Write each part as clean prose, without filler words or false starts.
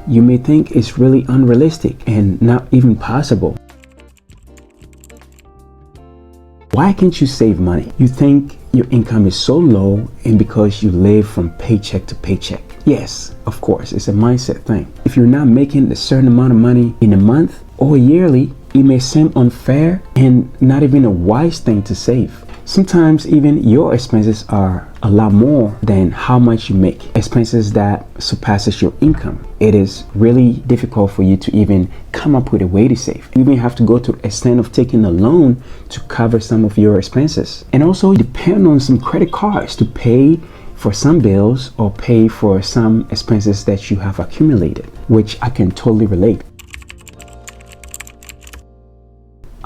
you may think it's really unrealistic and not even possible. Why can't you save money? You think your income is so low and because you live from paycheck to paycheck. Yes, of course, it's a mindset thing. If you're not making a certain amount of money in a month or yearly, it may seem unfair and not even a wise thing to save. Sometimes even your expenses are a lot more than how much you make. Expenses that surpasses your income. It is really difficult for you to even come up with a way to save. You even have to go to the extent of taking a loan to cover some of your expenses. And also depend on some credit cards to pay for some bills or pay for some expenses that you have accumulated, which I can totally relate.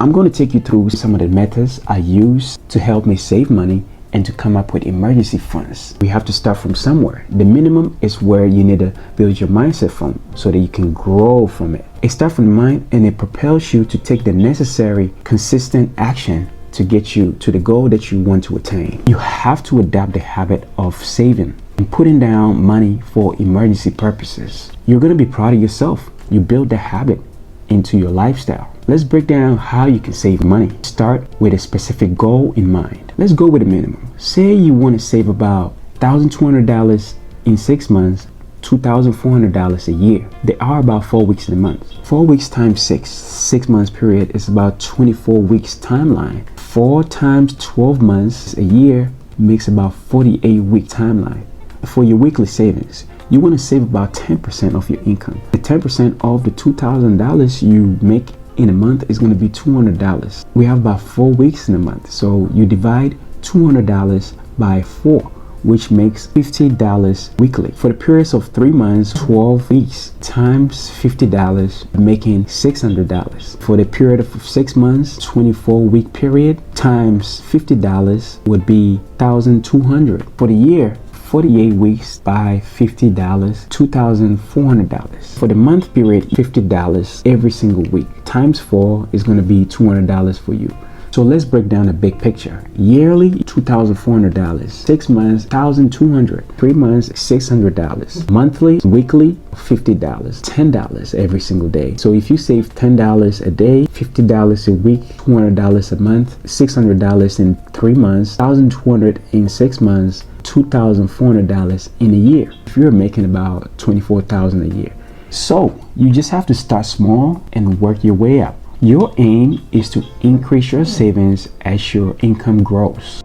I'm going to take you through some of the methods I use to help me save money and to come up with emergency funds. We have to start from somewhere. The minimum is where you need to build your mindset from so that you can grow from it. It starts from the mind and it propels you to take the necessary, consistent action to get you to the goal that you want to attain. You have to adopt the habit of saving and putting down money for emergency purposes. You're going to be proud of yourself. You build the habit into your lifestyle. Let's break down how you can save money. Start with a specific goal in mind. Let's go with a minimum. Say you want to save about $1,200 in 6 months, $2,400 a year. There are about 4 weeks in a month. 4 weeks times 6 months period is about 24 weeks timeline. 4 times 12 months a year makes about 48-week timeline. For your weekly savings, you want to save about 10% of your income. The 10% of the $2,000 you make in a month is going to be $200. We have about 4 weeks in a month, so you divide $200 by 4, which makes $50 weekly. For the periods of 3 months, 12 weeks times $50, making $600. For the period of 6 months, 24-week period times $50 would be $1,200. For the year, 48 weeks by $50, $2,400. For the month period, $50 every single week. Times 4 is going to be $200 for you. So let's break down the big picture. Yearly, $2,400. 6 months, $1,200. 3 months, $600. Monthly, weekly, $50. $10 every single day. So if you save $10 a day, $50 a week, $200 a month, $600 in 3 months, $1,200 in 6 months, $2,400 in a year. If you're making about $24,000 a year. So you just have to start small and work your way up. Your aim is to increase your savings as your income grows.